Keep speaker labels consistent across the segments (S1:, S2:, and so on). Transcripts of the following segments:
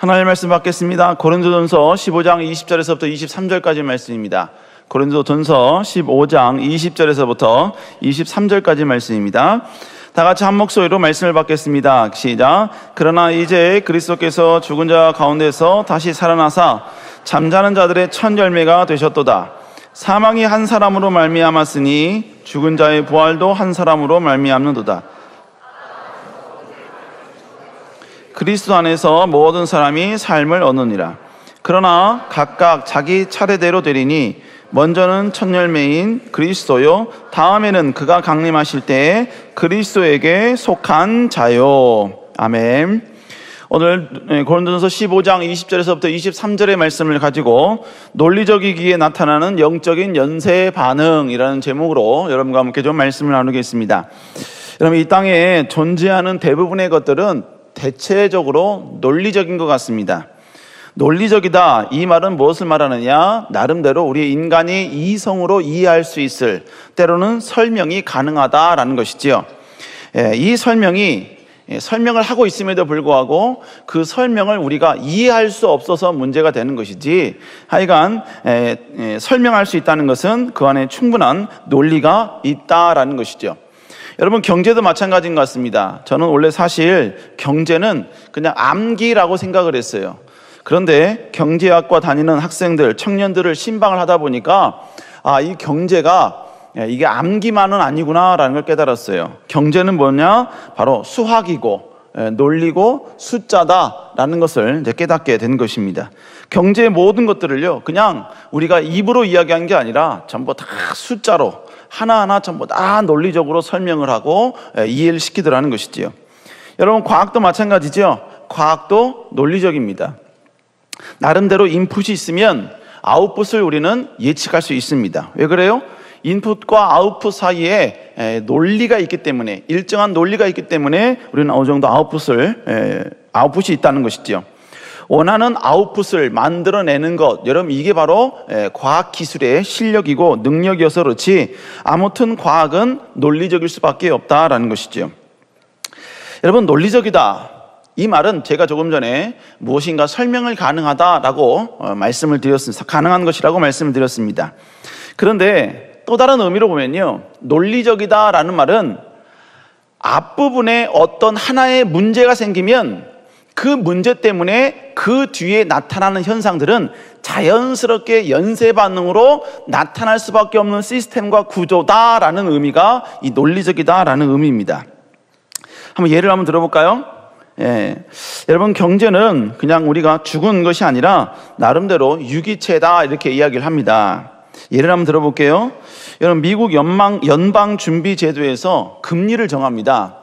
S1: 하나님의 말씀 받겠습니다. 고린도전서 15장 20절에서부터 23절까지 말씀입니다. 고린도전서 15장 20절에서부터 23절까지 말씀입니다. 다 같이 한 목소리로 말씀을 받겠습니다. 시작. 그러나 이제 그리스도께서 죽은 자 가운데서 다시 살아나사 잠자는 자들의 첫 열매가 되셨도다. 사망이 한 사람으로 말미암았으니 죽은 자의 부활도 한 사람으로 말미암는도다. 그리스도 안에서 모든 사람이 삶을 얻느니라. 그러나 각각 자기 차례대로 되리니 먼저는 첫 열매인 그리스도요, 다음에는 그가 강림하실 때에 그리스도에게 속한 자요. 아멘. 오늘 고린도전서 15장 20절에서부터 23절의 말씀을 가지고 논리적이기에 나타나는 영적인 연쇄 반응이라는 제목으로 여러분과 함께 좀 말씀을 나누겠습니다. 여러분, 이 땅에 존재하는 대부분의 것들은 대체적으로 논리적인 것 같습니다. 논리적이다, 이 말은 무엇을 말하느냐? 나름대로 우리 인간이 이성으로 이해할 수 있을, 때로는 설명이 가능하다라는 것이지요. 이 설명을 하고 있음에도 불구하고 그 설명을 우리가 이해할 수 없어서 문제가 되는 것이지, 하여간 설명할 수 있다는 것은 그 안에 충분한 논리가 있다라는 것이죠. 여러분, 경제도 마찬가지인 것 같습니다. 저는 원래 사실 경제는 그냥 암기라고 생각을 했어요. 그런데 경제학과 다니는 학생들, 청년들을 신방을 하다 보니까 이 경제가 이게 암기만은 아니구나라는 걸 깨달았어요. 경제는 뭐냐? 바로 수학이고 논리고 숫자다라는 것을 이제 깨닫게 된 것입니다. 경제의 모든 것들을요, 그냥 우리가 입으로 이야기한 게 아니라 전부 다 숫자로 하나하나 전부 다 논리적으로 설명을 하고 이해를 시키더라는 것이지요. 여러분, 과학도 마찬가지죠. 과학도 논리적입니다. 나름대로 인풋이 있으면 아웃풋을 우리는 예측할 수 있습니다. 왜 그래요? 인풋과 아웃풋 사이에 논리가 있기 때문에, 일정한 논리가 있기 때문에 우리는 어느 정도 아웃풋이 있다는 것이죠. 원하는 아웃풋을 만들어내는 것, 여러분, 이게 바로 과학기술의 실력이고 능력이어서 그렇지, 아무튼 과학은 논리적일 수밖에 없다라는 것이죠. 여러분, 논리적이다, 이 말은 제가 조금 전에 무엇인가 설명을 가능하다라고 말씀을 드렸습니다. 가능한 것이라고 말씀을 드렸습니다. 그런데 또 다른 의미로 보면요, 논리적이다라는 말은 앞부분에 어떤 하나의 문제가 생기면 그 문제 때문에 그 뒤에 나타나는 현상들은 자연스럽게 연쇄 반응으로 나타날 수밖에 없는 시스템과 구조다라는 의미가 이 논리적이다라는 의미입니다. 한번 예를 한번 들어볼까요? 여러분, 경제는 그냥 우리가 죽은 것이 아니라 나름대로 유기체다, 이렇게 이야기를 합니다. 예를 한번 들어볼게요. 여러분, 미국 연방준비제도에서 금리를 정합니다.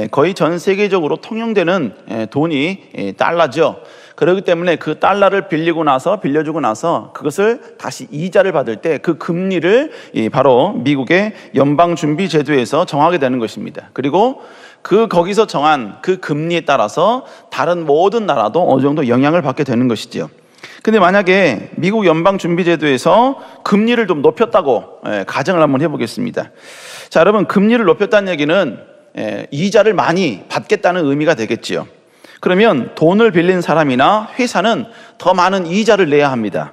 S1: 거의 전 세계적으로 통용되는 돈이 달러죠. 그렇기 때문에 그 달러를 빌려주고 나서 그것을 다시 이자를 받을 때 그 금리를 바로 미국의 연방준비제도에서 정하게 되는 것입니다. 그리고 거기서 정한 그 금리에 따라서 다른 모든 나라도 어느 정도 영향을 받게 되는 것이죠. 근데 만약에 미국 연방준비제도에서 금리를 좀 높였다고 가정을 한번 해보겠습니다. 자, 여러분, 금리를 높였다는 얘기는 이자를 많이 받겠다는 의미가 되겠지요. 그러면 돈을 빌린 사람이나 회사는 더 많은 이자를 내야 합니다.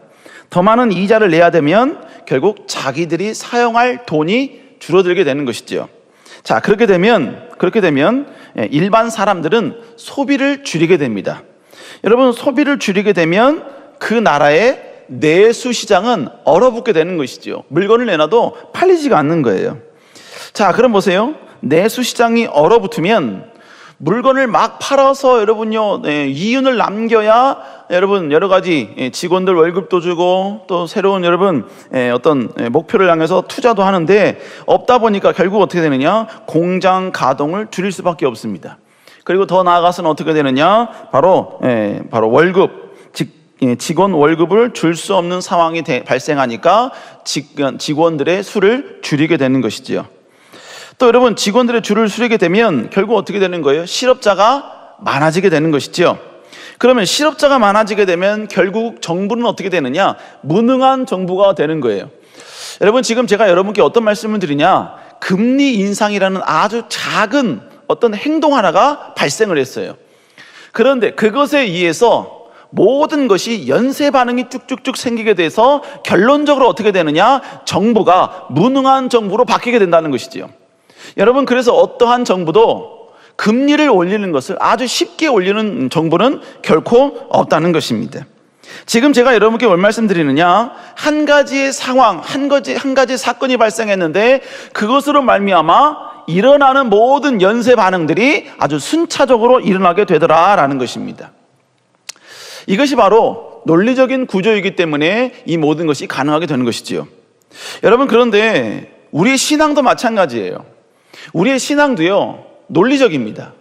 S1: 더 많은 이자를 내야 되면 결국 자기들이 사용할 돈이 줄어들게 되는 것이죠. 자, 그렇게 되면 일반 사람들은 소비를 줄이게 됩니다. 여러분, 소비를 줄이게 되면 그 나라의 내수 시장은 얼어붙게 되는 것이죠. 물건을 내놔도 팔리지가 않는 거예요. 자, 그럼 보세요. 내수 시장이 얼어붙으면 물건을 막 팔아서 여러분요, 이윤을 남겨야 여러분 여러 가지 직원들 월급도 주고 또 새로운 여러분 어떤 목표를 향해서 투자도 하는데, 없다 보니까 결국 어떻게 되느냐? 공장 가동을 줄일 수밖에 없습니다. 그리고 더 나아가서는 어떻게 되느냐? 바로 직원 월급을 줄 수 없는 상황이 발생하니까 직원들의 수를 줄이게 되는 것이지요. 또 여러분, 직원들의 줄을 줄이게 되면 결국 어떻게 되는 거예요? 실업자가 많아지게 되는 것이죠. 그러면 실업자가 많아지게 되면 결국 정부는 어떻게 되느냐? 무능한 정부가 되는 거예요. 여러분, 지금 제가 여러분께 어떤 말씀을 드리냐? 금리 인상이라는 아주 작은 어떤 행동 하나가 발생을 했어요. 그런데 그것에 의해서 모든 것이 연쇄 반응이 쭉쭉쭉 생기게 돼서 결론적으로 어떻게 되느냐? 정부가 무능한 정부로 바뀌게 된다는 것이지요. 여러분, 그래서 어떠한 정부도 금리를 올리는 것을 아주 쉽게 올리는 정부는 결코 없다는 것입니다. 지금 제가 여러분께 뭘 말씀드리느냐? 한 가지의 상황, 한 가지 사건이 발생했는데 그것으로 말미암아 일어나는 모든 연쇄 반응들이 아주 순차적으로 일어나게 되더라라는 것입니다. 이것이 바로 논리적인 구조이기 때문에 이 모든 것이 가능하게 되는 것이지요. 여러분, 그런데 우리의 신앙도 마찬가지예요. 우리의 신앙도요, 논리적입니다.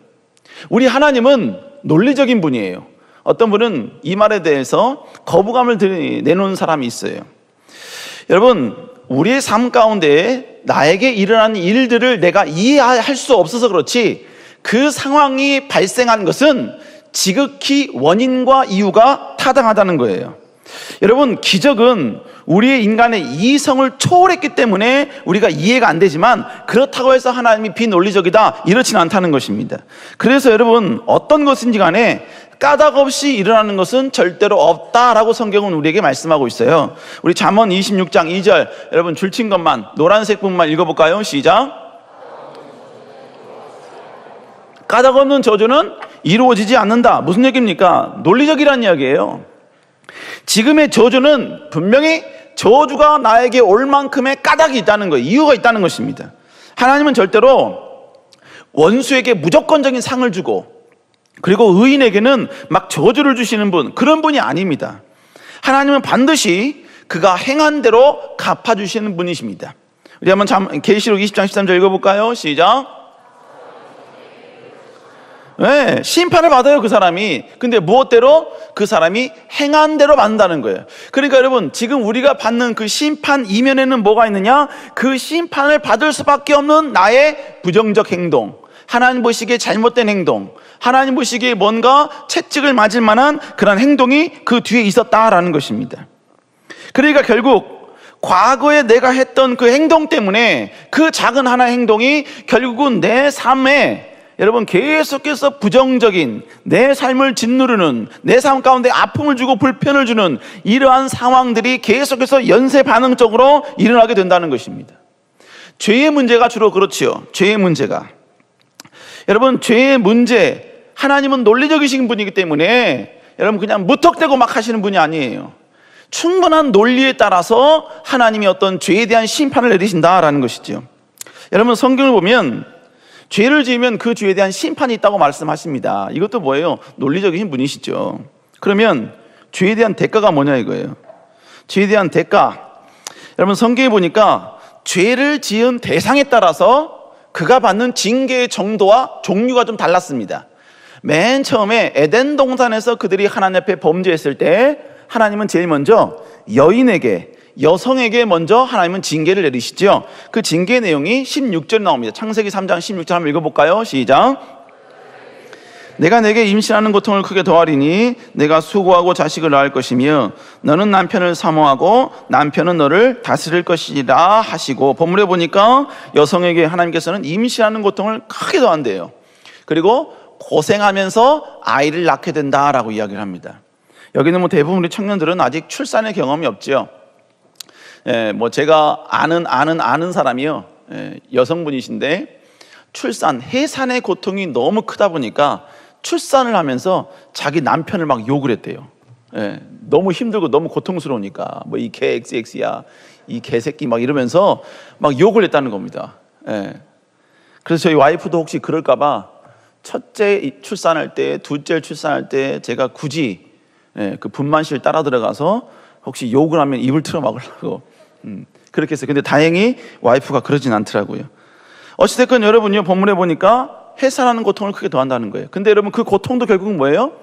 S1: 우리 하나님은 논리적인 분이에요. 어떤 분은 이 말에 대해서 거부감을 내놓는 사람이 있어요. 여러분, 우리의 삶 가운데 나에게 일어나는 일들을 내가 이해할 수 없어서 그렇지, 그 상황이 발생한 것은 지극히 원인과 이유가 타당하다는 거예요. 여러분, 기적은 우리의 인간의 이성을 초월했기 때문에 우리가 이해가 안 되지만, 그렇다고 해서 하나님이 비논리적이다, 이렇지는 않다는 것입니다. 그래서 여러분, 어떤 것인지 간에 까닭 없이 일어나는 것은 절대로 없다라고 성경은 우리에게 말씀하고 있어요. 우리 잠언 26장 2절, 여러분 줄친 것만, 노란색 부분만 읽어볼까요? 시작. 까닭 없는 저주는 이루어지지 않는다. 무슨 얘기입니까? 논리적이라는 이야기예요. 지금의 저주는 분명히 저주가 나에게 올 만큼의 까닭이 있다는 거예요. 이유가 있다는 것입니다. 하나님은 절대로 원수에게 무조건적인 상을 주고, 그리고 의인에게는 막 저주를 주시는 분, 그런 분이 아닙니다. 하나님은 반드시 그가 행한 대로 갚아주시는 분이십니다. 우리 한번 계시록 20장 13절 읽어볼까요? 시작. 네, 심판을 받아요, 그 사람이. 근데 무엇대로? 그 사람이 행한 대로 받는다는 거예요. 그러니까 여러분, 지금 우리가 받는 그 심판 이면에는 뭐가 있느냐? 그 심판을 받을 수밖에 없는 나의 부정적 행동, 하나님 보시기에 잘못된 행동, 하나님 보시기에 뭔가 채찍을 맞을 만한 그런 행동이 그 뒤에 있었다라는 것입니다. 그러니까 결국 과거에 내가 했던 그 행동 때문에 그 작은 하나의 행동이 결국은 내 삶에, 여러분, 계속해서 부정적인 내 삶을 짓누르는, 내 삶 가운데 아픔을 주고 불편을 주는 이러한 상황들이 계속해서 연쇄 반응적으로 일어나게 된다는 것입니다. 죄의 문제가 주로 그렇지요. 죄의 문제가. 여러분, 죄의 문제, 하나님은 논리적이신 분이기 때문에 여러분 그냥 무턱대고 막 하시는 분이 아니에요. 충분한 논리에 따라서 하나님이 어떤 죄에 대한 심판을 내리신다라는 것이죠. 여러분, 성경을 보면 죄를 지으면 그 죄에 대한 심판이 있다고 말씀하십니다. 이것도 뭐예요? 논리적인 분이시죠. 그러면 죄에 대한 대가가 뭐냐 이거예요. 죄에 대한 대가, 여러분 성경에 보니까 죄를 지은 대상에 따라서 그가 받는 징계의 정도와 종류가 좀 달랐습니다. 맨 처음에 에덴 동산에서 그들이 하나님 앞에 범죄했을 때 하나님은 제일 먼저 여성에게 먼저 하나님은 징계를 내리시죠. 그 징계 내용이 16절에 나옵니다. 창세기 3장 16절 한번 읽어볼까요? 시작. 내가 내게 임신하는 고통을 크게 더하리니 내가 수고하고 자식을 낳을 것이며 너는 남편을 사모하고 남편은 너를 다스릴 것이라 하시고, 본문에 보니까 여성에게 하나님께서는 임신하는 고통을 크게 더한대요. 그리고 고생하면서 아이를 낳게 된다라고 이야기를 합니다. 여기는 뭐 대부분 우리 청년들은 아직 출산의 경험이 없죠. 뭐 제가 아는 사람이요, 여성분이신데 해산의 고통이 너무 크다 보니까 출산을 하면서 자기 남편을 막 욕을 했대요. 너무 힘들고 너무 고통스러우니까 뭐 이 개 XX야, 이 개새끼 막 이러면서 막 욕을 했다는 겁니다. 그래서 저희 와이프도 혹시 그럴까봐 첫째 출산할 때, 둘째 출산할 때 제가 굳이 그 분만실 따라 들어가서 혹시 욕을 하면 입을 틀어 막으려고 그렇게 했어요. 근데 다행히 와이프가 그러진 않더라고요. 어찌됐건 여러분요, 본문에 보니까 해산하는 고통을 크게 더한다는 거예요. 근데 여러분, 그 고통도 결국은 뭐예요?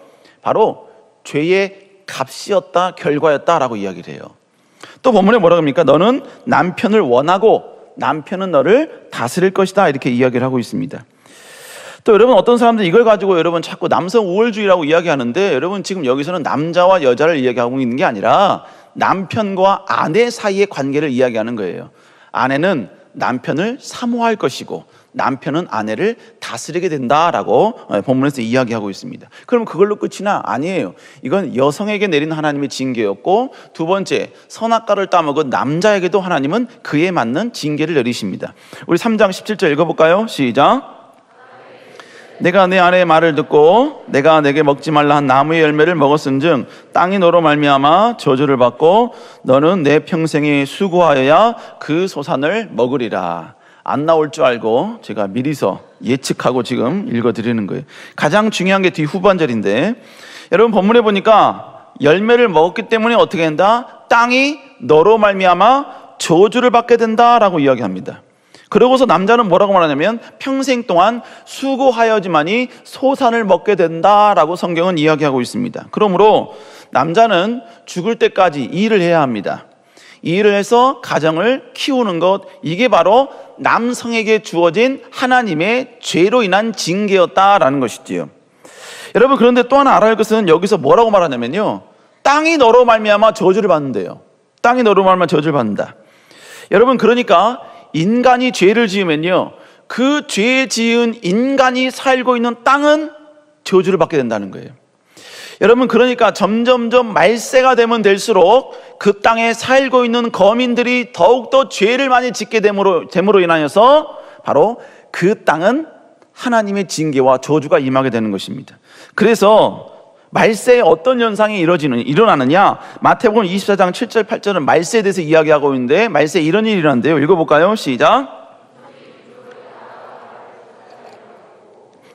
S1: 바로 죄의 값이었다, 결과였다라고 이야기를 해요. 또 본문에 뭐라고 합니까? 너는 남편을 원하고 남편은 너를 다스릴 것이다, 이렇게 이야기를 하고 있습니다. 또 여러분, 어떤 사람들이 이걸 가지고 여러분 자꾸 남성 우월주의라고 이야기하는데, 여러분 지금 여기서는 남자와 여자를 이야기하고 있는 게 아니라 남편과 아내 사이의 관계를 이야기하는 거예요. 아내는 남편을 사모할 것이고 남편은 아내를 다스리게 된다라고 본문에서 이야기하고 있습니다. 그럼 그걸로 끝이나? 아니에요. 이건 여성에게 내린 하나님의 징계였고, 두 번째, 선악과를 따먹은 남자에게도 하나님은 그에 맞는 징계를 내리십니다. 우리 3장 17절 읽어볼까요? 시작. 내가 내 아내의 말을 듣고 내가 내게 먹지 말라 한 나무의 열매를 먹었은즉 땅이 너로 말미암아 저주를 받고 너는 내 평생에 수고하여야 그 소산을 먹으리라. 안 나올 줄 알고 제가 미리서 예측하고 지금 읽어드리는 거예요. 가장 중요한 게 뒤 후반절인데, 여러분 본문에 보니까 열매를 먹었기 때문에 어떻게 된다? 땅이 너로 말미암아 저주를 받게 된다라고 이야기합니다. 그러고서 남자는 뭐라고 말하냐면 평생 동안 수고하여지만이 소산을 먹게 된다라고 성경은 이야기하고 있습니다. 그러므로 남자는 죽을 때까지 일을 해야 합니다. 이 일을 해서 가정을 키우는 것, 이게 바로 남성에게 주어진 하나님의 죄로 인한 징계였다라는 것이지요. 여러분, 그런데 또 하나 알아야 할 것은 여기서 뭐라고 말하냐면요, 땅이 너로 말미암아 저주를 받는데요. 땅이 너로 말미암아 저주를 받는다. 여러분, 그러니까 인간이 죄를 지으면요, 그 죄 지은 인간이 살고 있는 땅은 저주를 받게 된다는 거예요. 여러분, 그러니까 점점점 말세가 되면 될수록 그 땅에 살고 있는 거민들이 더욱더 죄를 많이 짓게 됨으로 인하여서 바로 그 땅은 하나님의 징계와 저주가 임하게 되는 것입니다. 그래서 말세에 어떤 현상이 일어나느냐, 마태복음 24장 7절 8절은 말세에 대해서 이야기하고 있는데, 말세에 이런 일이 일어난대요. 읽어볼까요? 시작.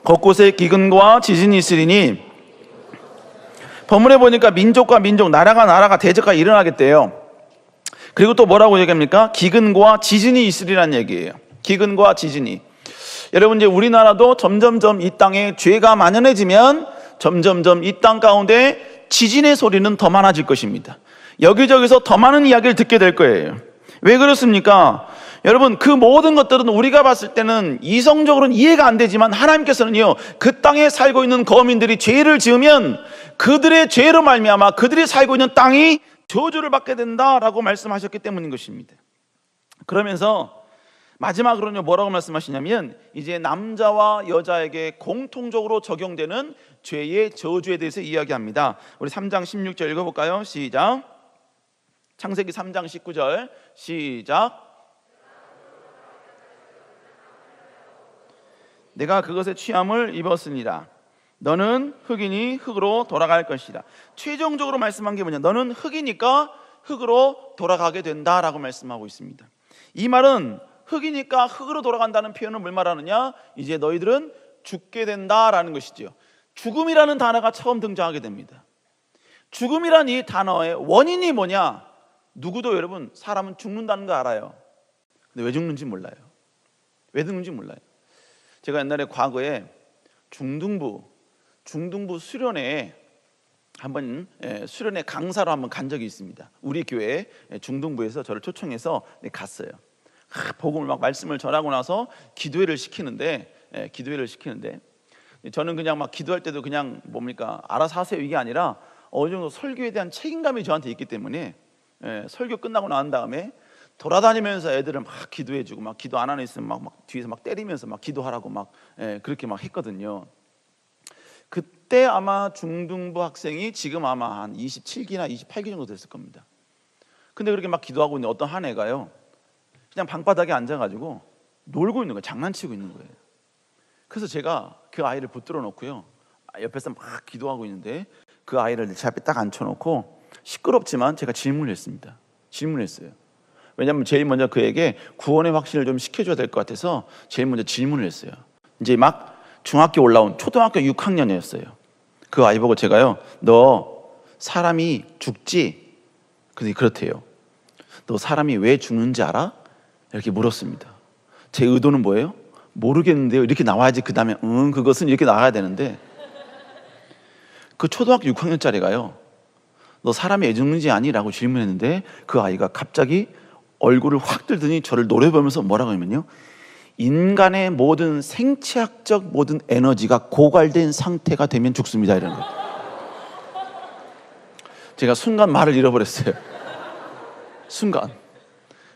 S1: 곳곳에 기근과 지진이 있으리니, 본문에 보니까 민족과 민족, 나라가 대적과 일어나겠대요. 그리고 또 뭐라고 얘기합니까? 기근과 지진이 있으리라는 얘기예요. 기근과 지진이. 여러분, 이제 우리나라도 점점점 이 땅에 죄가 만연해지면 점점점 이 땅 가운데 지진의 소리는 더 많아질 것입니다. 여기저기서 더 많은 이야기를 듣게 될 거예요. 왜 그렇습니까? 여러분, 그 모든 것들은 우리가 봤을 때는 이성적으로는 이해가 안 되지만 하나님께서는요, 그 땅에 살고 있는 거민들이 죄를 지으면 그들의 죄로 말미암아 그들이 살고 있는 땅이 저주를 받게 된다라고 말씀하셨기 때문인 것입니다. 그러면서 마지막으로는 뭐라고 말씀하시냐면, 이제 남자와 여자에게 공통적으로 적용되는 죄의 저주에 대해서 이야기합니다. 우리 3장 16절 읽어볼까요? 시작. 창세기 3장 19절 시작. 내가 그것에 취함을 입었으니라. 너는 흙이니 흙으로 돌아갈 것이라. 최종적으로 말씀한 게 뭐냐? 너는 흙이니까 흙으로 돌아가게 된다라고 말씀하고 있습니다. 이 말은 흙이니까 흙으로 돌아간다는 표현은 뭘 말하느냐? 이제 너희들은 죽게 된다라는 것이지요. 죽음이라는 단어가 처음 등장하게 됩니다. 죽음이란 이 단어의 원인이 뭐냐? 누구도 여러분, 사람은 죽는다는 거 알아요. 근데 왜 죽는지 몰라요. 왜 죽는지 몰라요. 제가 옛날에 과거에 중등부 수련회에 한번 수련회 강사로 한번 간 적이 있습니다. 우리 교회 중등부에서 저를 초청해서 갔어요. 복음을 막 말씀을 전하고 나서 기도회를 시키는데 저는 그냥 막 기도할 때도 그냥 뭡니까, 알아서 하세요 이게 아니라 어느 정도 설교에 대한 책임감이 저한테 있기 때문에 설교 끝나고 난 다음에 돌아다니면서 애들을 막 기도해주고, 막 기도 안 하는 있으면 막 뒤에서 막 때리면서 막 기도하라고 막 그렇게 막 했거든요. 그때 아마 중등부 학생이 지금 아마 한 27기나 28기 정도 됐을 겁니다. 근데 그렇게 막 기도하고 있는 어떤 한 애가요, 그냥 방바닥에 앉아가지고 놀고 있는 거예요. 장난치고 있는 거예요. 그래서 제가 그 아이를 붙들어 놓고요, 옆에서 막 기도하고 있는데 그 아이를 제 앞에 딱 앉혀놓고 시끄럽지만 제가 질문을 했습니다. 질문했어요. 왜냐하면 제일 먼저 그에게 구원의 확신을 좀 시켜줘야 될 것 같아서 제일 먼저 질문을 했어요. 이제 막 중학교 올라온 초등학교 6학년이었어요. 그 아이 보고 제가요, 너 사람이 죽지? 근데 그렇대요. 너 사람이 왜 죽는지 알아? 이렇게 물었습니다. 제 의도는 뭐예요? 모르겠는데요. 이렇게 나와야지 그 다음에 그것은 이렇게 나와야 되는데, 그 초등학교 6학년짜리가요, 너 사람이 왜 죽는지 아니? 라고 질문했는데 그 아이가 갑자기 얼굴을 확 들더니 저를 노려보면서 뭐라고 하냐면요, 인간의 모든 생체학적 모든 에너지가 고갈된 상태가 되면 죽습니다, 이런 거예요. 제가 순간 말을 잃어버렸어요. 순간.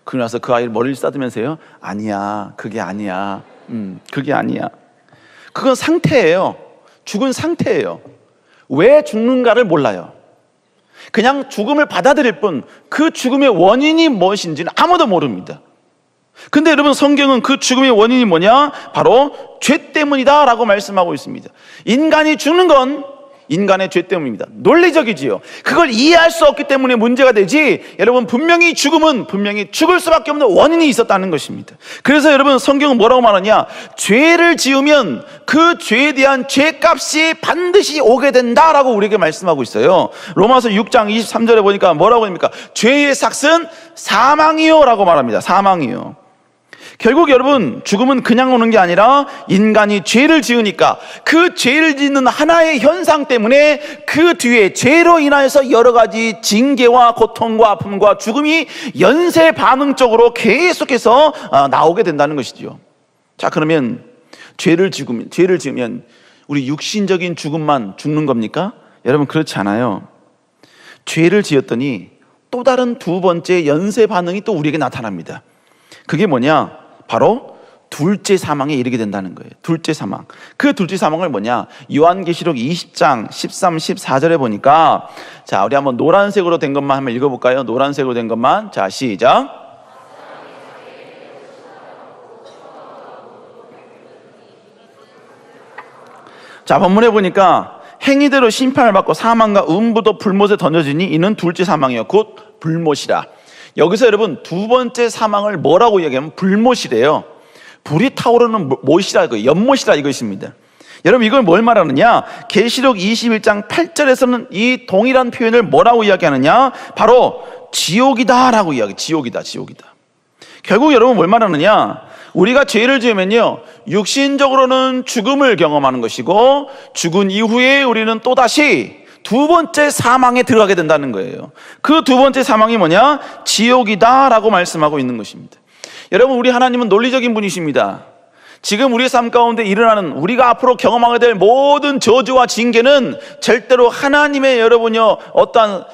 S1: 그러고 나서 그 아이를 머리를 쓰다듬으면서요, 아니야, 그게 아니야, 그게 아니야. 그건 상태예요. 죽은 상태예요. 왜 죽는가를 몰라요. 그냥 죽음을 받아들일 뿐 그 죽음의 원인이 무엇인지는 아무도 모릅니다. 근데 여러분, 성경은 그 죽음의 원인이 뭐냐? 바로 죄 때문이다 라고 말씀하고 있습니다. 인간이 죽는 건 인간의 죄 때문입니다. 논리적이지요. 그걸 이해할 수 없기 때문에 문제가 되지, 여러분, 분명히 죽음은 분명히 죽을 수밖에 없는 원인이 있었다는 것입니다. 그래서 여러분, 성경은 뭐라고 말하냐? 죄를 지으면 그 죄에 대한 죄값이 반드시 오게 된다라고 우리에게 말씀하고 있어요. 로마서 6장 23절에 보니까 뭐라고 합니까? 죄의 삭은 사망이요 라고 말합니다. 사망이요. 결국 여러분, 죽음은 그냥 오는 게 아니라 인간이 죄를 지으니까 그 죄를 짓는 하나의 현상 때문에 그 뒤에 죄로 인하여서 여러 가지 징계와 고통과 아픔과 죽음이 연쇄 반응적으로 계속해서 나오게 된다는 것이죠. 자, 그러면 죄를 지으면 우리 육신적인 죽음만 죽는 겁니까? 여러분, 그렇지 않아요. 죄를 지었더니 또 다른 두 번째 연쇄 반응이 또 우리에게 나타납니다. 그게 뭐냐? 바로 둘째 사망에 이르게 된다는 거예요. 둘째 사망. 그 둘째 사망을 뭐냐? 요한계시록 20장 13, 14절에 보니까, 자, 우리 한번 노란색으로 된 것만 한번 읽어볼까요? 노란색으로 된 것만. 자, 시작. 자, 본문에 보니까 행위대로 심판을 받고 사망과 음부도 불못에 던져지니 이는 둘째 사망이요 곧 불못이라. 여기서 여러분, 두 번째 사망을 뭐라고 이야기하면 불못이래요. 불이 타오르는 못이라, 연못이라 이것입니다. 여러분, 이걸 뭘 말하느냐? 계시록 21장 8절에서는 이 동일한 표현을 뭐라고 이야기하느냐? 바로 지옥이다 라고 이야기해요. 지옥이다. 결국 여러분, 뭘 말하느냐? 우리가 죄를 지으면요, 육신적으로는 죽음을 경험하는 것이고, 죽은 이후에 우리는 또다시 두 번째 사망에 들어가게 된다는 거예요. 그 두 번째 사망이 뭐냐? 지옥이다 라고 말씀하고 있는 것입니다. 여러분, 우리 하나님은 논리적인 분이십니다. 지금 우리의 삶 가운데 일어나는, 우리가 앞으로 경험하게 될 모든 저주와 징계는 절대로 하나님의, 여러분요, 어떠한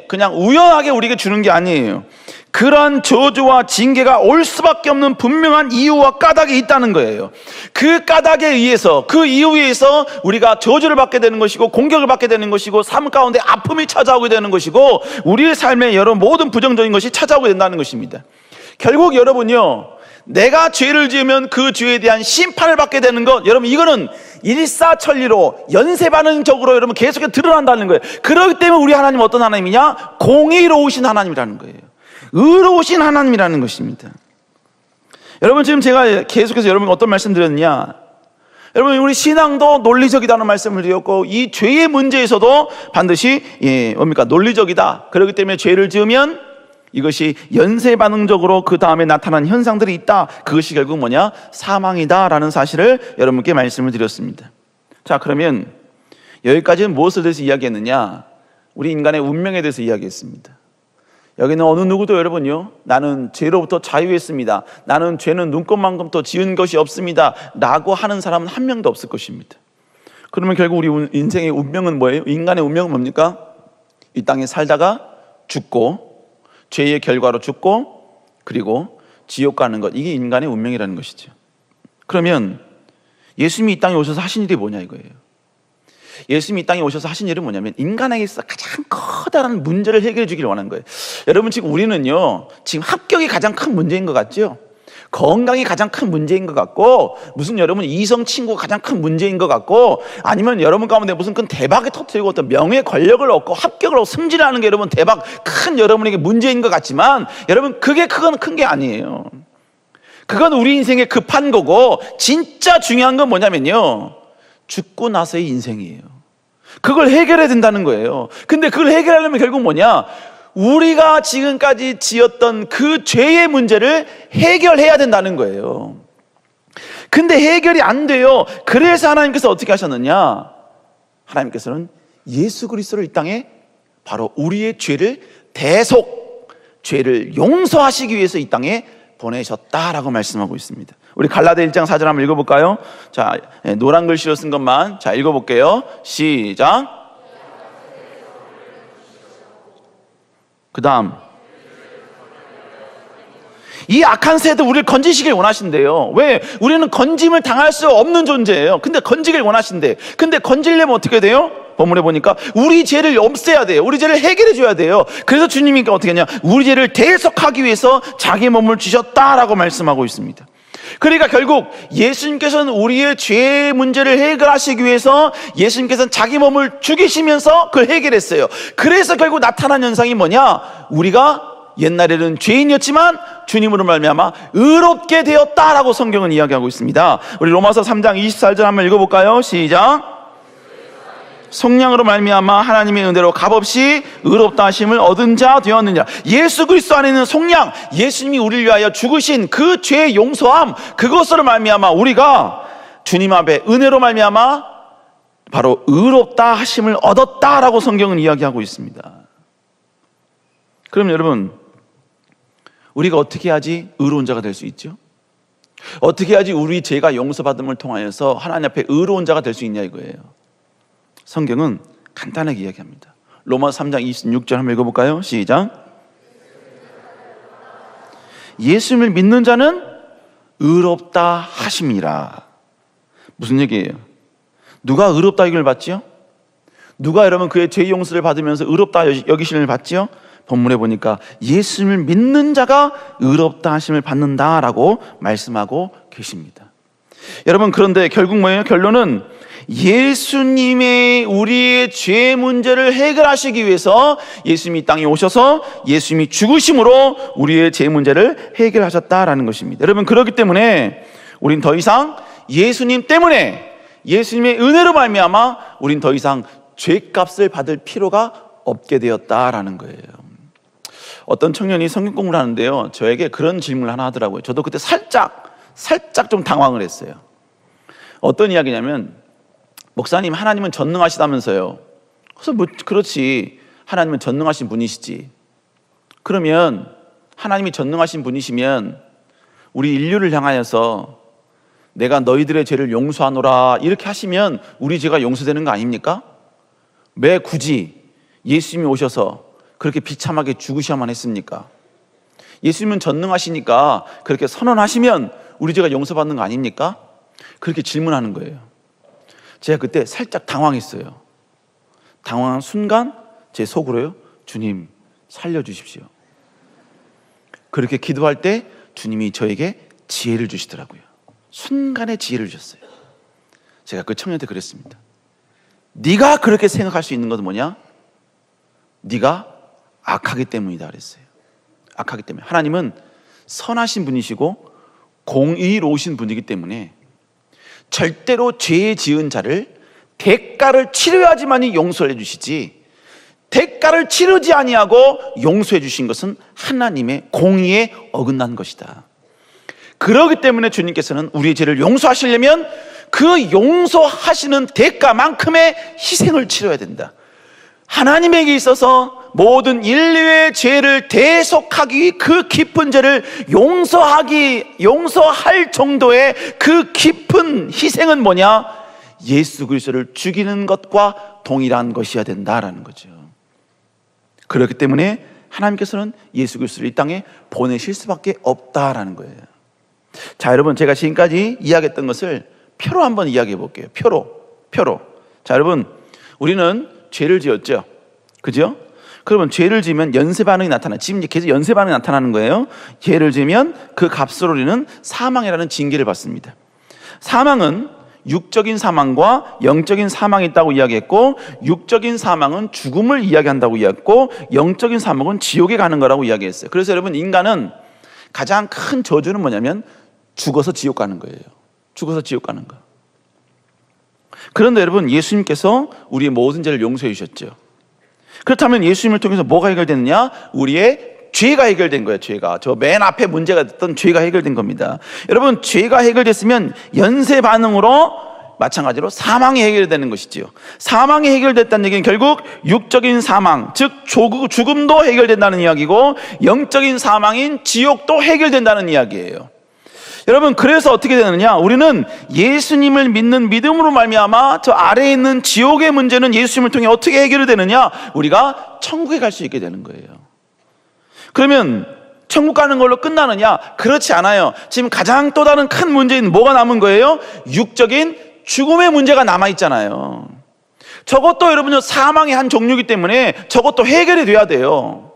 S1: 그냥 우연하게 우리에게 주는 게 아니에요. 그러한 저주와 징계가 올 수밖에 없는 분명한 이유와 까닭이 있다는 거예요. 그 까닭에 의해서, 그 이유에 의해서 우리가 저주를 받게 되는 것이고, 공격을 받게 되는 것이고, 삶 가운데 아픔이 찾아오게 되는 것이고, 우리의 삶에 여러 모든 부정적인 것이 찾아오게 된다는 것입니다. 결국 여러분요, 내가 죄를 지으면 그 죄에 대한 심판을 받게 되는 것, 여러분, 이거는 일사천리로 연쇄반응적으로 여러분 계속해서 드러난다는 거예요. 그렇기 때문에 우리 하나님은 어떤 하나님이냐? 공의로우신 하나님이라는 거예요. 의로우신 하나님이라는 것입니다. 여러분, 지금 제가 계속해서 여러분께 어떤 말씀 드렸느냐? 여러분, 우리 신앙도 논리적이다는 말씀을 드렸고, 이 죄의 문제에서도 반드시 논리적이다. 그렇기 때문에 죄를 지으면 이것이 연쇄 반응적으로 그 다음에 나타나는 현상들이 있다. 그것이 결국 뭐냐? 사망이다라는 사실을 여러분께 말씀을 드렸습니다. 자, 그러면 여기까지는 무엇에 대해서 이야기했느냐? 우리 인간의 운명에 대해서 이야기했습니다. 여기는 어느 누구도 여러분요, 나는 죄로부터 자유했습니다, 나는 죄는 눈꽃만큼도 지은 것이 없습니다 라고 하는 사람은 한 명도 없을 것입니다. 그러면 결국 우리 인생의 운명은 뭐예요? 인간의 운명은 뭡니까? 이 땅에 살다가 죽고, 죄의 결과로 죽고, 그리고 지옥 가는 것, 이게 인간의 운명이라는 것이죠. 그러면 예수님이 이 땅에 오셔서 하신 일이 뭐냐 이거예요. 예수님이 이 땅에 오셔서 하신 일은 뭐냐면, 인간에게 있어 가장 커다란 문제를 해결해 주기를 원한 거예요. 여러분, 지금 우리는요, 지금 합격이 가장 큰 문제인 것 같죠? 건강이 가장 큰 문제인 것 같고, 무슨 여러분 이성 친구가 가장 큰 문제인 것 같고, 아니면 여러분 가운데 무슨 큰 대박이 터뜨리고 어떤 명예 권력을 얻고 합격을 하고 승진하는 게 여러분 대박 큰 여러분에게 문제인 것 같지만, 여러분 그게 큰 게 아니에요. 그건 우리 인생의 급한 거고, 진짜 중요한 건 뭐냐면요, 죽고 나서의 인생이에요. 그걸 해결해야 된다는 거예요. 근데 그걸 해결하려면 결국 뭐냐? 우리가 지금까지 지었던 그 죄의 문제를 해결해야 된다는 거예요. 근데 해결이 안 돼요. 그래서 하나님께서 어떻게 하셨느냐? 하나님께서는 예수 그리스도를 이 땅에 바로 우리의 죄를 죄를 용서하시기 위해서 이 땅에 보내셨다라고 말씀하고 있습니다. 우리 갈라디아 1장 4절 한번 읽어볼까요? 자, 노란 글씨로 쓴 것만 자 읽어볼게요. 시작. 그 다음, 이 악한 세대 우리를 건지시길 원하신대요. 왜? 우리는 건짐을 당할 수 없는 존재예요. 근데 건지길 원하신대. 근데 건지려면 어떻게 돼요? 본문에 보니까 우리 죄를 없애야 돼요. 우리 죄를 해결해 줘야 돼요. 그래서 주님이 어떻게 했냐? 우리 죄를 대속하기 위해서 자기 몸을 주셨다라고 말씀하고 있습니다. 그러니까 결국 예수님께서는 우리의 죄의 문제를 해결하시기 위해서 예수님께서는 자기 몸을 죽이시면서 그걸 해결했어요. 그래서 결국 나타난 현상이 뭐냐? 우리가 옛날에는 죄인이었지만 주님으로 말미암아 의롭게 되었다라고 성경은 이야기하고 있습니다. 우리 로마서 3장 24절 한번 읽어볼까요? 시작. 속량으로 말미암아 하나님의 은혜로 값없이 의롭다 하심을 얻은 자 되었느냐. 예수 그리스도 안에 있는 속량, 예수님이 우리를 위하여 죽으신 그 죄의 용서함, 그것으로 말미암아 우리가 주님 앞에 은혜로 말미암아 바로 의롭다 하심을 얻었다라고 성경은 이야기하고 있습니다. 그럼 여러분, 우리가 어떻게 해야지 의로운 자가 될 수 있죠? 어떻게 해야지 우리 죄가 용서받음을 통하여서 하나님 앞에 의로운 자가 될 수 있냐 이거예요. 성경은 간단하게 이야기합니다. 로마서 3장 26절 한번 읽어볼까요? 시작. 예수님을 믿는 자는 의롭다 하심이라. 무슨 얘기예요? 누가 의롭다 여김을 받지요? 누가 여러분 그의 죄 용서를 받으면서 의롭다 여기심을 받지요? 본문에 보니까 예수님을 믿는 자가 의롭다 하심을 받는다라고 말씀하고 계십니다. 여러분, 그런데 결국 뭐예요? 결론은 예수님의 우리의 죄 문제를 해결하시기 위해서 예수님이 이 땅에 오셔서 예수님이 죽으심으로 우리의 죄 문제를 해결하셨다라는 것입니다. 여러분, 그렇기 때문에 우린 더 이상 예수님 때문에, 예수님의 은혜로 말미암아 우린 더 이상 죄값을 받을 필요가 없게 되었다라는 거예요. 어떤 청년이 성경 공부를 하는데요, 저에게 그런 질문을 하나 하더라고요. 저도 그때 살짝 좀 당황을 했어요. 어떤 이야기냐면, 목사님, 하나님은 전능하시다면서요. 그래서 뭐 그렇지, 하나님은 전능하신 분이시지. 그러면 하나님이 전능하신 분이시면 우리 인류를 향하여서 내가 너희들의 죄를 용서하노라 이렇게 하시면 우리 죄가 용서되는 거 아닙니까? 왜 굳이 예수님이 오셔서 그렇게 비참하게 죽으셔야만 했습니까? 예수님은 전능하시니까 그렇게 선언하시면 우리 죄가 용서받는 거 아닙니까? 그렇게 질문하는 거예요. 제가 그때 살짝 당황했어요. 당황한 순간 제 속으로요, 주님 살려주십시오. 그렇게 기도할 때 주님이 저에게 지혜를 주시더라고요. 순간에 지혜를 주셨어요. 제가 그 청년한테 그랬습니다. 네가 그렇게 생각할 수 있는 것은 뭐냐? 네가 악하기 때문이다 그랬어요. 악하기 때문에. 하나님은 선하신 분이시고 공의로우신 분이기 때문에 절대로 죄 지은 자를 대가를 치러야지만이 용서해 주시지, 대가를 치르지 아니하고 용서해 주신 것은 하나님의 공의에 어긋난 것이다. 그렇기 때문에 주님께서는 우리의 죄를 용서하시려면 그 용서하시는 대가만큼의 희생을 치러야 된다. 하나님에게 있어서 모든 인류의 죄를 대속하기 위해 그 깊은 죄를 용서할 정도의 그 깊은 희생은 뭐냐? 예수 그리스도를 죽이는 것과 동일한 것이어야 된다라는 거죠. 그렇기 때문에 하나님께서는 예수 그리스도를 이 땅에 보내실 수밖에 없다라는 거예요. 자, 여러분, 제가 지금까지 이야기했던 것을 표로 한번 이야기해 볼게요. 표로. 자, 여러분, 우리는 죄를 지었죠. 그죠? 그러면 죄를 지으면 연쇄 반응이 나타나. 지금 이제 계속 연쇄 반응이 나타나는 거예요. 죄를 지으면 그 값으로 우리는 사망이라는 징계를 받습니다. 사망은 육적인 사망과 영적인 사망이 있다고 이야기했고, 육적인 사망은 죽음을 이야기한다고 이야기했고, 영적인 사망은 지옥에 가는 거라고 이야기했어요. 그래서 여러분, 인간은 가장 큰 저주는 뭐냐면 죽어서 지옥 가는 거예요. 죽어서 지옥 가는 거. 그런데 여러분, 예수님께서 우리의 모든 죄를 용서해 주셨죠. 그렇다면 예수님을 통해서 뭐가 해결됐느냐? 우리의 죄가 해결된 거예요. 죄가. 저 맨 앞에 문제가 됐던 죄가 해결된 겁니다. 여러분, 죄가 해결됐으면 연쇄 반응으로 마찬가지로 사망이 해결되는 것이지요. 사망이 해결됐다는 얘기는 결국 육적인 사망, 즉 죽음도 해결된다는 이야기고, 영적인 사망인 지옥도 해결된다는 이야기예요. 여러분, 그래서 어떻게 되느냐? 우리는 예수님을 믿는 믿음으로 말미암아 저 아래에 있는 지옥의 문제는 예수님을 통해 어떻게 해결이 되느냐? 우리가 천국에 갈 수 있게 되는 거예요. 그러면 천국 가는 걸로 끝나느냐? 그렇지 않아요. 지금 가장 또 다른 큰 문제인 뭐가 남은 거예요? 육적인 죽음의 문제가 남아있잖아요. 저것도 여러분요, 사망의 한 종류이기 때문에 저것도 해결이 돼야 돼요.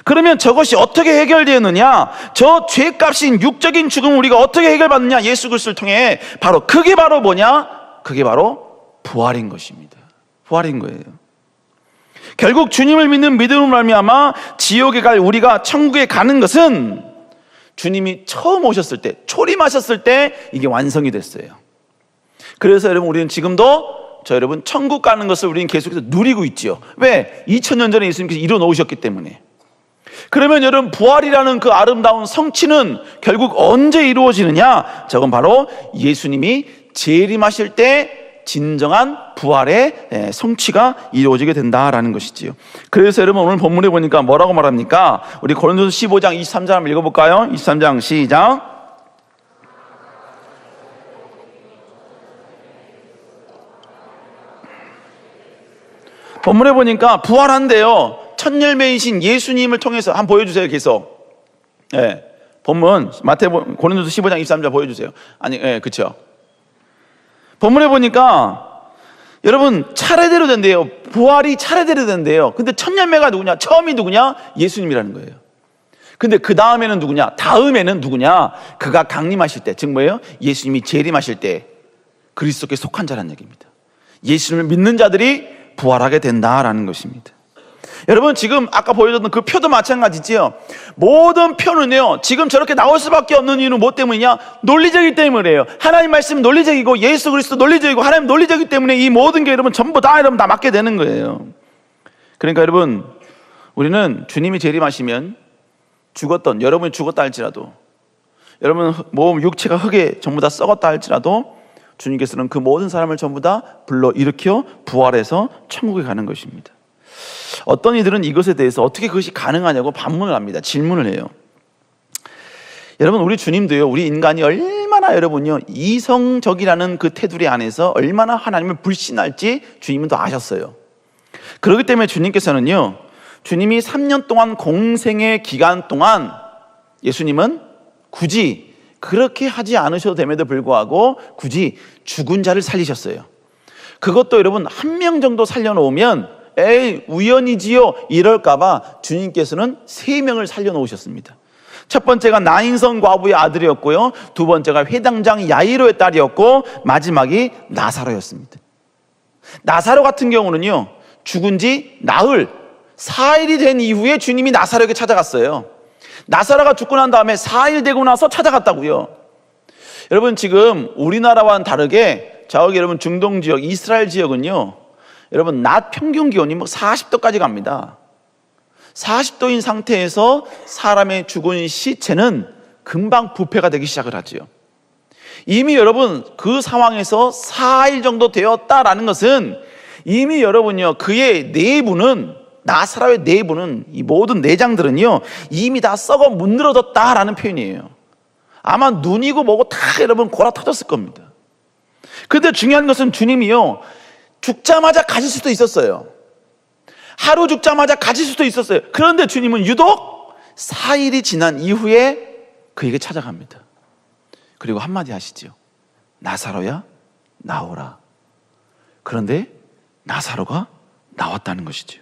S1: 그러면 저것이 어떻게 해결되느냐? 저 죄값인 육적인 죽음을 우리가 어떻게 해결받느냐? 예수 그리스도를 통해. 바로 그게 바로 뭐냐? 그게 바로 부활인 것입니다. 부활인 거예요. 결국 주님을 믿는 믿음으로 말미암아 지옥에 갈 우리가 천국에 가는 것은 주님이 처음 오셨을 때, 초림하셨을 때 이게 완성이 됐어요. 그래서 여러분, 우리는 지금도 여러분 천국 가는 것을 우리는 계속해서 누리고 있죠. 왜? 2000년 전에 예수님께서 이뤄놓으셨기 때문에. 그러면 여러분, 부활이라는 그 아름다운 성취는 결국 언제 이루어지느냐? 저건 바로 예수님이 재림하실 때 진정한 부활의 성취가 이루어지게 된다라는 것이지요. 그래서 여러분, 오늘 본문에 보니까 뭐라고 말합니까? 우리 고린도서 15장 23절 한번 읽어볼까요? 23장 시작. 본문에 보니까 부활한대요. 첫 열매이신 예수님을 통해서 한번 보여주세요. 계속. 본문 고린도서 15장 23절 보여주세요. 아니, 그렇죠. 본문에 보니까 여러분 차례대로 된대요. 부활이 차례대로 된대요. 근데 첫 열매가 누구냐? 처음이 누구냐? 예수님이라는 거예요. 근데 그 다음에는 누구냐? 다음에는 누구냐? 그가 강림하실 때, 즉 뭐예요? 예수님이 재림하실 때 그리스도께 속한 자라는 얘기입니다. 예수님을 믿는 자들이 부활하게 된다라는 것입니다. 여러분, 지금 아까 보여줬던 그 표도 마찬가지지요. 모든 표는요, 지금 저렇게 나올 수밖에 없는 이유는 뭐 때문이냐? 논리적이기 때문이에요. 하나님 말씀 논리적이고 예수 그리스도 논리적이고 하나님 논리적이기 때문에 이 모든 게 여러분 전부 다 여러분 다 맞게 되는 거예요. 그러니까 여러분, 우리는 주님이 재림하시면 죽었던, 여러분이 죽었다 할지라도, 여러분 몸 육체가 흙에 전부 다 썩었다 할지라도 주님께서는 그 모든 사람을 전부 다 불러 일으켜 부활해서 천국에 가는 것입니다. 어떤 이들은 이것에 대해서 어떻게 그것이 가능하냐고 반문을 합니다. 질문을 해요. 여러분, 우리 주님도요, 우리 인간이 얼마나 여러분요, 이성적이라는 그 테두리 안에서 얼마나 하나님을 불신할지 주님은 또 아셨어요. 그렇기 때문에 주님께서는요, 주님이 3년 동안 공생의 기간 동안 예수님은 굳이 그렇게 하지 않으셔도 됨에도 불구하고 굳이 죽은 자를 살리셨어요. 그것도 여러분 한 명 정도 살려놓으면 에이 우연이지요 이럴까봐 주님께서는 3명을 살려놓으셨습니다. 첫 번째가 나인성 과부의 아들이었고요, 두 번째가 회당장 야이로의 딸이었고, 마지막이 나사로였습니다. 나사로 같은 경우는요, 죽은 지 나흘 4일이 된 이후에 주님이 나사로에게 찾아갔어요. 나사로가 죽고 난 다음에 4일 되고 나서 찾아갔다고요. 여러분, 지금 우리나라와는 다르게 저기 여러분 중동 지역, 이스라엘 지역은요, 여러분 낮 평균 기온이 40도까지 갑니다. 40도인 상태에서 사람의 죽은 시체는 금방 부패가 되기 시작을 하죠. 이미 여러분 그 상황에서 4일 정도 되었다라는 것은 이미 여러분요, 그의 내부는, 나사로의 내부는, 이 모든 내장들은요 이미 다 썩어 문드러졌다라는 표현이에요. 아마 눈이고 뭐고 다 여러분 골아 터졌을 겁니다. 근데 중요한 것은 주님이요, 죽자마자 가실 수도 있었어요. 하루 죽자마자 가실 수도 있었어요. 그런데 주님은 유독 4일이 지난 이후에 그에게 찾아갑니다. 그리고 한마디 하시죠. 나사로야 나오라. 그런데 나사로가 나왔다는 것이죠.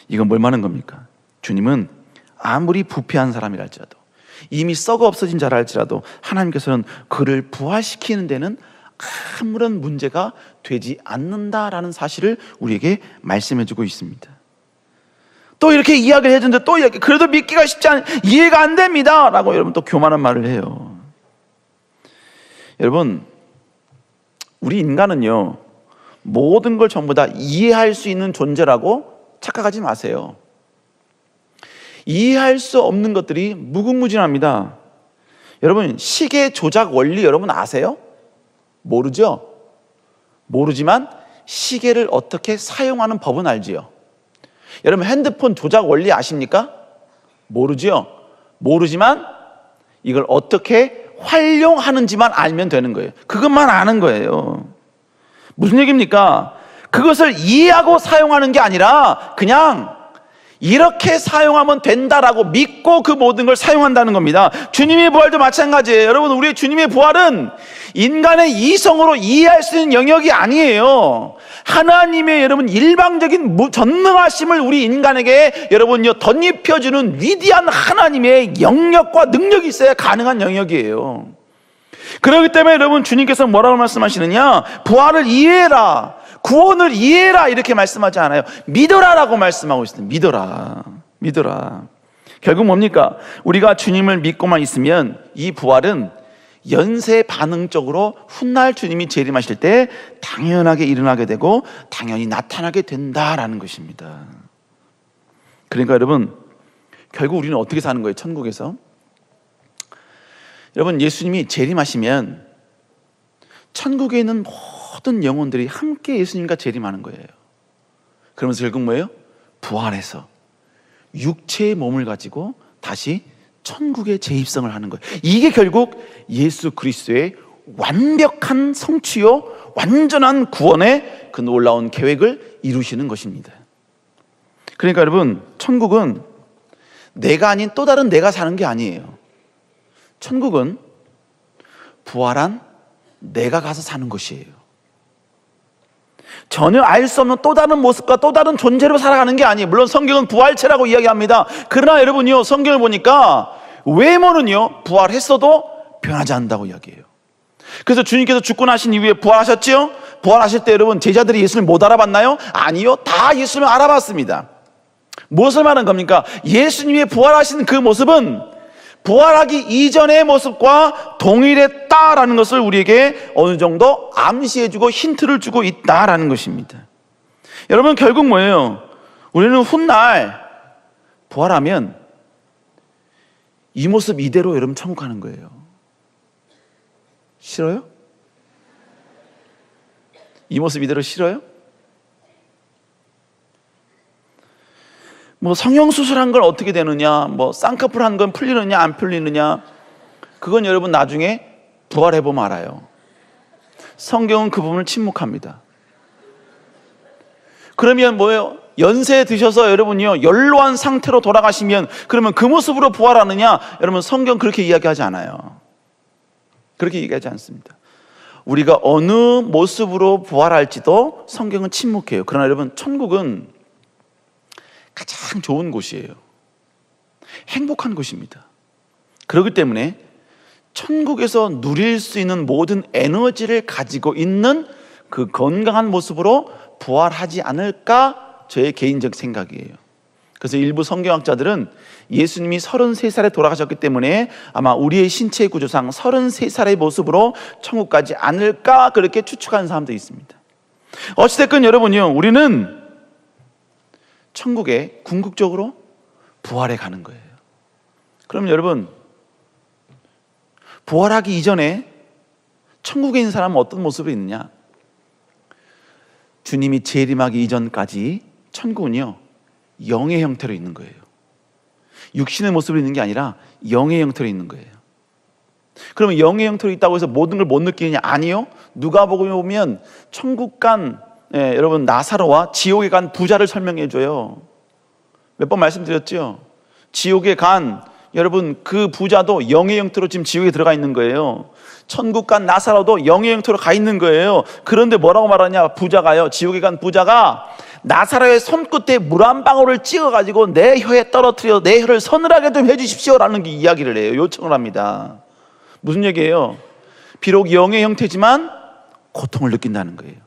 S1: 이건 뭘 말하는 겁니까? 주님은 아무리 부패한 사람이라 할지라도, 이미 썩어 없어진 자라 할지라도 하나님께서는 그를 부활시키는 데는 아무런 문제가 되지 않는다라는 사실을 우리에게 말씀해주고 있습니다. 또 이렇게 이야기를 해주는데 또 이야기, 그래도 믿기가 쉽지 않아요. 이해가 안 됩니다 라고 여러분 또 교만한 말을 해요. 여러분, 우리 인간은요 모든 걸 전부 다 이해할 수 있는 존재라고 착각하지 마세요. 이해할 수 없는 것들이 무궁무진합니다. 여러분, 시계 조작 원리 여러분 아세요? 모르죠? 모르지만 시계를 어떻게 사용하는 법은 알지요. 여러분, 핸드폰 조작 원리 아십니까? 모르죠? 모르지만 이걸 어떻게 활용하는지만 알면 되는 거예요. 그것만 아는 거예요. 무슨 얘기입니까? 그것을 이해하고 사용하는 게 아니라 그냥 이렇게 사용하면 된다라고 믿고 그 모든 걸 사용한다는 겁니다. 주님의 부활도 마찬가지예요. 여러분, 우리의 주님의 부활은 인간의 이성으로 이해할 수 있는 영역이 아니에요. 하나님의 여러분 일방적인 전능하심을 우리 인간에게 여러분요 덧입혀주는 위대한 하나님의 영역과 능력이 있어야 가능한 영역이에요. 그렇기 때문에 여러분, 주님께서 뭐라고 말씀하시느냐? 부활을 이해해라, 구원을 이해해라, 이렇게 말씀하지 않아요. 믿어라라고 말씀하고 있습니다. 믿어라. 결국 뭡니까? 우리가 주님을 믿고만 있으면 이 부활은 연쇄 반응적으로 훗날 주님이 재림하실 때 당연하게 일어나게 되고 당연히 나타나게 된다라는 것입니다. 그러니까 여러분, 결국 우리는 어떻게 사는 거예요? 천국에서. 여러분, 예수님이 재림하시면 천국에 있는 모든 영혼들이 함께 예수님과 재림하는 거예요. 그러면서 결국 뭐예요? 부활해서 육체의 몸을 가지고 다시 천국에 재입성을 하는 거예요. 이게 결국 예수 그리스도의 완벽한 성취요 완전한 구원의 그 놀라운 계획을 이루시는 것입니다. 그러니까 여러분, 천국은 내가 아닌 또 다른 내가 사는 게 아니에요. 천국은 부활한 내가 가서 사는 것이에요. 전혀 알 수 없는 또 다른 모습과 또 다른 존재로 살아가는 게 아니에요. 물론 성경은 부활체라고 이야기합니다. 그러나 여러분요, 성경을 보니까 외모는요 부활했어도 변하지 않는다고 이야기해요. 그래서 주님께서 죽고 나신 이후에 부활하셨죠? 부활하실 때 여러분, 제자들이 예수님을 못 알아봤나요? 아니요, 다 예수님을 알아봤습니다. 무엇을 말하는 겁니까? 예수님이 부활하신 그 모습은 부활하기 이전의 모습과 동일했다라는 것을 우리에게 어느 정도 암시해주고 힌트를 주고 있다라는 것입니다. 여러분, 결국 뭐예요? 우리는 훗날 부활하면 이 모습 이대로 여러분 천국 가는 거예요. 싫어요? 이 모습 이대로 싫어요? 뭐 성형수술한 걸 어떻게 되느냐, 뭐 쌍꺼풀 한 건 풀리느냐 안 풀리느냐, 그건 여러분 나중에 부활해보면 알아요. 성경은 그 부분을 침묵합니다. 그러면 뭐예요? 연세 드셔서 여러분이요 연로한 상태로 돌아가시면 그러면 그 모습으로 부활하느냐? 여러분, 성경 그렇게 이야기하지 않아요. 그렇게 얘기하지 않습니다. 우리가 어느 모습으로 부활할지도 성경은 침묵해요. 그러나 여러분, 천국은 가장 좋은 곳이에요. 행복한 곳입니다. 그렇기 때문에 천국에서 누릴 수 있는 모든 에너지를 가지고 있는 그 건강한 모습으로 부활하지 않을까, 저의 개인적 생각이에요. 그래서 일부 성경학자들은 예수님이 33살에 돌아가셨기 때문에 아마 우리의 신체 구조상 33살의 모습으로 천국 가지 않을까, 그렇게 추측하는 사람도 있습니다. 어찌됐건 여러분요, 우리는 천국에 궁극적으로 부활해 가는 거예요. 그럼 여러분, 부활하기 이전에 천국에 있는 사람은 어떤 모습이 있느냐? 주님이 재림하기 이전까지 천국은요 영의 형태로 있는 거예요. 육신의 모습으로 있는 게 아니라 영의 형태로 있는 거예요. 그러면 영의 형태로 있다고 해서 모든 걸 못 느끼느냐? 아니요. 누가복음에 보면 천국 간 여러분 나사로와 지옥에 간 부자를 설명해 줘요. 몇 번 말씀드렸죠? 지옥에 간 여러분 그 부자도 영의 형태로 지금 지옥에 들어가 있는 거예요. 천국 간 나사로도 영의 형태로 가 있는 거예요. 그런데 뭐라고 말하냐? 부자가요, 지옥에 간 부자가 나사로의 손끝에 물 한 방울을 찍어가지고 내 혀에 떨어뜨려 내 혀를 서늘하게 좀 해주십시오라는 이야기를 해요. 요청을 합니다. 무슨 얘기예요? 비록 영의 형태지만 고통을 느낀다는 거예요.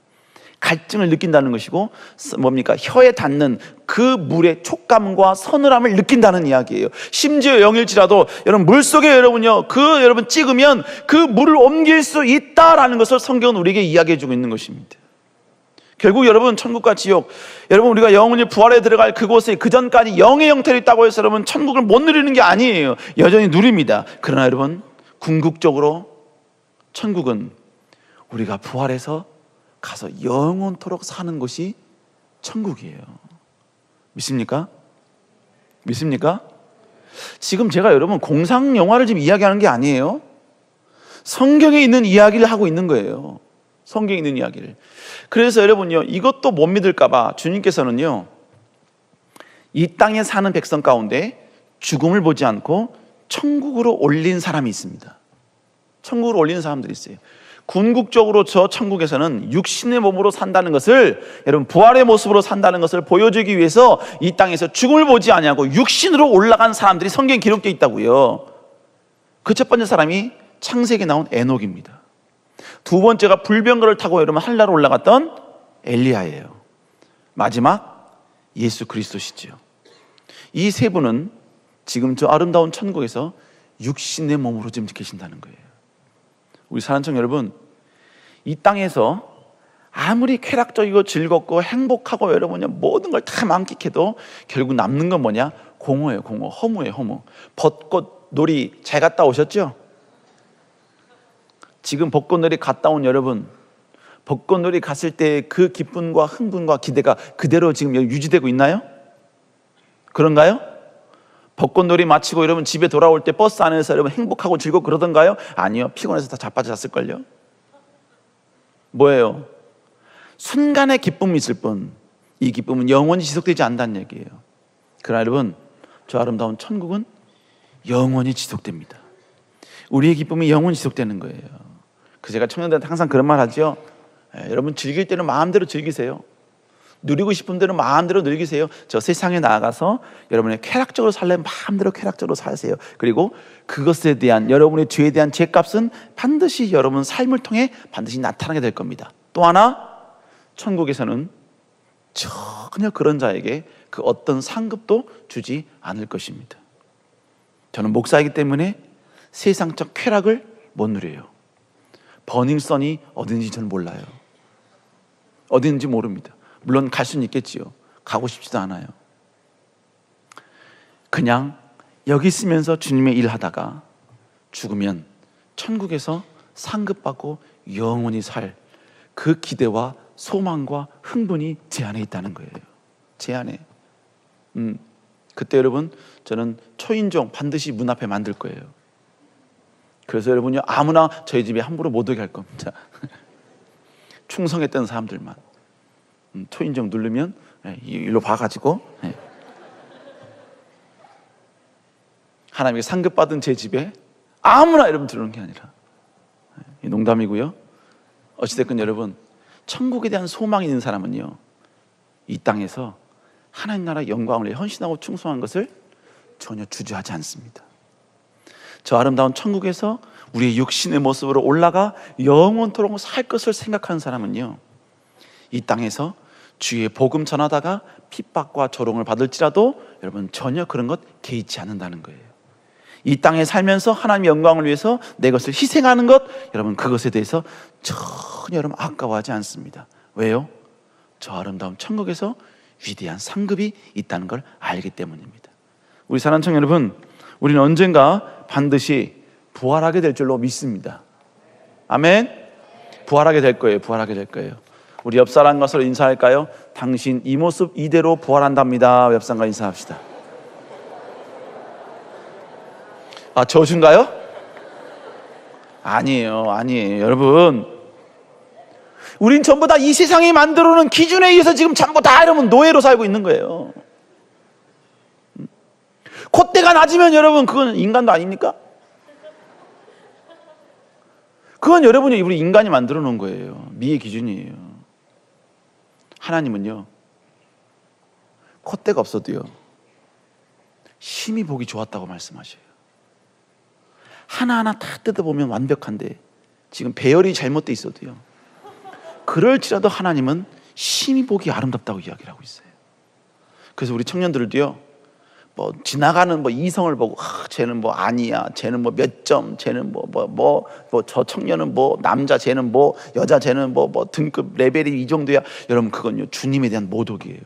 S1: 갈증을 느낀다는 것이고, 뭡니까? 혀에 닿는 그 물의 촉감과 서늘함을 느낀다는 이야기예요. 심지어 영일지라도 여러분 물속에 여러분요 그 여러분 찍으면 그 물을 옮길 수 있다라는 것을 성경은 우리에게 이야기해 주고 있는 것입니다. 결국 여러분, 천국과 지옥, 여러분 우리가 영원히 부활에 들어갈 그곳에 그 전까지 영의 형태로 있다고 해서 여러분 천국을 못 누리는 게 아니에요. 여전히 누립니다. 그러나 여러분, 궁극적으로 천국은 우리가 부활해서 가서 영원토록 사는 것이 천국이에요. 믿습니까? 믿습니까? 지금 제가 여러분 공상 영화를 지금 이야기하는 게 아니에요. 성경에 있는 이야기를 하고 있는 거예요. 성경에 있는 이야기를. 그래서 여러분요, 이것도 못 믿을까 봐 주님께서는요 이 땅에 사는 백성 가운데 죽음을 보지 않고 천국으로 올린 사람이 있습니다. 천국으로 올리는 사람들이 있어요. 궁극적으로 저 천국에서는 육신의 몸으로 산다는 것을, 여러분 부활의 모습으로 산다는 것을 보여주기 위해서 이 땅에서 죽음을 보지 아니하고 육신으로 올라간 사람들이 성경에 기록되어 있다고요. 그 첫 번째 사람이 창세기에 나온 에녹입니다. 두 번째가 불병거를 타고 여러분 하늘나라로 올라갔던 엘리야예요. 마지막 예수 그리스도시죠. 이 세 분은 지금 저 아름다운 천국에서 육신의 몸으로 지금 계신다는 거예요. 우리 사랑청 여러분, 이 땅에서 아무리 쾌락적이고 즐겁고 행복하고 여러분이 모든 걸 다 만끽해도 결국 남는 건 뭐냐? 공허예요. 공허, 허무예요. 허무. 벚꽃놀이 잘 갔다 오셨죠? 지금 벚꽃놀이 갔다 온 여러분, 벚꽃놀이 갔을 때 그 기쁨과 흥분과 기대가 그대로 지금 유지되고 있나요? 그런가요? 벚꽃놀이 마치고 여러분 집에 돌아올 때 버스 안에서 여러분 행복하고 즐겁고 그러던가요? 아니요. 피곤해서 다 자빠져 잤을걸요. 뭐예요? 순간의 기쁨이 있을 뿐 이 기쁨은 영원히 지속되지 않는다는 얘기예요. 그러나 여러분, 저 아름다운 천국은 영원히 지속됩니다. 우리의 기쁨이 영원히 지속되는 거예요. 그 제가 청년들한테 항상 그런 말 하죠. 여러분 즐길 때는 마음대로 즐기세요. 누리고 싶은 대로 마음대로 즐기세요. 저 세상에 나아가서 여러분의 쾌락적으로 살려면 마음대로 쾌락적으로 사세요. 그리고 그것에 대한 여러분의 죄에 대한 죄값은 반드시 여러분 삶을 통해 반드시 나타나게 될 겁니다. 또 하나, 천국에서는 전혀 그런 자에게 그 어떤 상급도 주지 않을 것입니다. 저는 목사이기 때문에 세상적 쾌락을 못 누려요. 버닝썬이 어딘지 저는 몰라요. 어딘지 모릅니다. 물론 갈 수는 있겠지요. 가고 싶지도 않아요. 그냥 여기 있으면서 주님의 일 하다가 죽으면 천국에서 상급받고 영원히 살 그 기대와 소망과 흥분이 제 안에 있다는 거예요. 제 안에. 그때 여러분, 저는 초인종 반드시 문 앞에 만들 거예요. 그래서 여러분요, 아무나 저희 집에 함부로 못 오게 할 겁니다. 충성했던 사람들만. 초인종 누르면 일로 봐가지고 하나님께 상급받은 제 집에 아무나 여러분 들어오는 게 아니라, 농담이고요. 어찌됐건 여러분, 천국에 대한 소망이 있는 사람은요, 이 땅에서 하나님 나라 영광을 위해 헌신하고 충성한 것을 전혀 주저하지 않습니다. 저 아름다운 천국에서 우리의 육신의 모습으로 올라가 영원토록 살 것을 생각하는 사람은요, 이 땅에서 주의 복음 전하다가 핍박과 조롱을 받을지라도 여러분 전혀 그런 것 개의치 않는다는 거예요. 이 땅에 살면서 하나님의 영광을 위해서 내 것을 희생하는 것, 여러분 그것에 대해서 전혀 여러분 아까워하지 않습니다. 왜요? 저 아름다운 천국에서 위대한 상급이 있다는 걸 알기 때문입니다. 우리 사랑하는 청년 여러분, 우리는 언젠가 반드시 부활하게 될 줄로 믿습니다. 아멘. 부활하게 될 거예요. 부활하게 될 거예요. 우리 옆사람 것으로 인사할까요? 당신 이 모습 이대로 부활한답니다. 옆사람과 인사합시다. 아, 저주인가요? 아니에요. 아니에요. 여러분, 우린 전부 다 이 세상이 만들어 놓은 기준에 의해서 지금 전부 다 여러분 노예로 살고 있는 거예요. 콧대가 낮으면 여러분 그건 인간도 아닙니까? 그건 여러분이 우리 인간이 만들어 놓은 거예요. 미의 기준이에요. 하나님은요, 콧대가 없어도요 심히 보기 좋았다고 말씀하셔요. 하나하나 다 뜯어보면 완벽한데 지금 배열이 잘못돼 있어도요, 그럴지라도 하나님은 심히 보기 아름답다고 이야기를 하고 있어요. 그래서 우리 청년들도요, 뭐 지나가는 뭐 이성을 보고 쟤는 뭐 아니야, 쟤는 뭐 몇 점, 쟤는 저 청년은 뭐 남자, 쟤는 뭐 여자, 쟤는 뭐 등급 레벨이 이 정도야. 여러분 그건요 주님에 대한 모독이에요.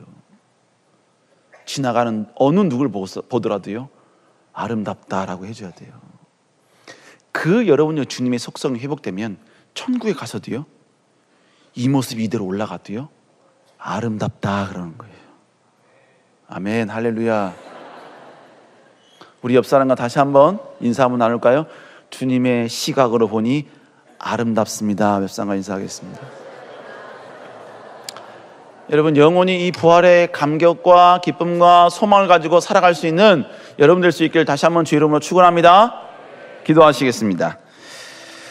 S1: 지나가는 어느 누굴 보더라도요 아름답다라고 해줘야 돼요. 그 여러분요 주님의 속성이 회복되면 천국에 가서도요 이 모습이 이대로 올라가도요 아름답다 그러는 거예요. 아멘, 할렐루야. 우리 옆 사람과 다시 한번 인사 한번 나눌까요? 주님의 시각으로 보니 아름답습니다. 옆 사람과 인사하겠습니다. 여러분, 영원히 이 부활의 감격과 기쁨과 소망을 가지고 살아갈 수 있는 여러분 될 수 있기를 다시 한번 주 이름으로 축원합니다. 기도하시겠습니다.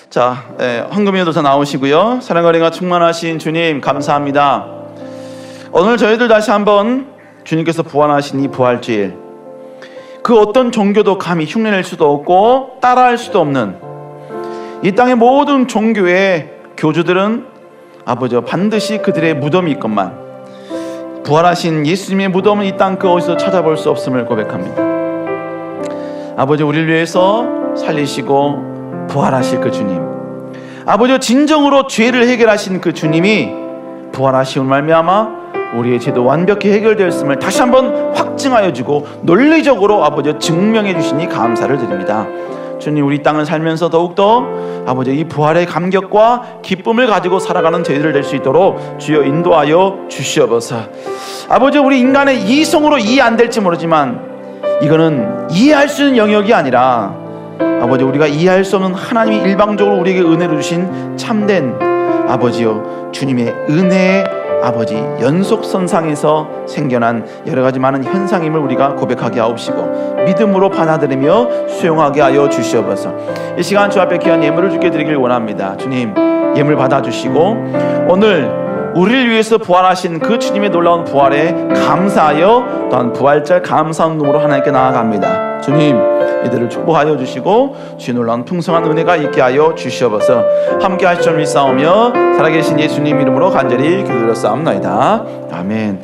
S1: 자, 황금이 도사 나오시고요. 사랑과 은혜가 충만하신 주님 감사합니다. 오늘 저희들 다시 한번 주님께서 부활하신 이 부활주일, 그 어떤 종교도 감히 흉내낼 수도 없고 따라할 수도 없는 이 땅의 모든 종교의 교주들은 아버지 반드시 그들의 무덤이 있건만 부활하신 예수님의 무덤은 이 땅 그 어디서 찾아볼 수 없음을 고백합니다. 아버지, 우리를 위해서 살리시고 부활하실 그 주님, 아버지 진정으로 죄를 해결하신 그 주님이 부활하시온 말미암아 우리의 죄도 완벽히 해결되었음을 다시 한번 확증하여 주고 논리적으로 아버지 증명해 주시니 감사를 드립니다. 주님, 우리 땅을 살면서 더욱더 아버지 이 부활의 감격과 기쁨을 가지고 살아가는 저희들 될 수 있도록 주여 인도하여 주시옵소서. 아버지, 우리 인간의 이성으로 이해 안 될지 모르지만 이거는 이해할 수 있는 영역이 아니라 아버지 우리가 이해할 수 없는 하나님이 일방적으로 우리에게 은혜를 주신 참된 아버지요 주님의 은혜의 아버지 연속선상에서 생겨난 여러가지 많은 현상임을 우리가 고백하게 하옵시고 믿음으로 받아들이며 수용하게 하여 주시옵소서. 이 시간 주 앞에 귀한 예물을 주께 드리길 원합니다. 주님, 예물 받아주시고 오늘 우리를 위해서 부활하신 그 주님의 놀라운 부활에 감사하여 또한 부활절 감사헌금으로 하나님께 나아갑니다. 주님, 이들을 축복하여 주시고 주의 놀라운 풍성한 은혜가 있게 하여 주시옵소서. 함께 하시죠. 믿사오며 살아계신 예수님 이름으로 간절히 기도드렸사옵나이다. 아멘.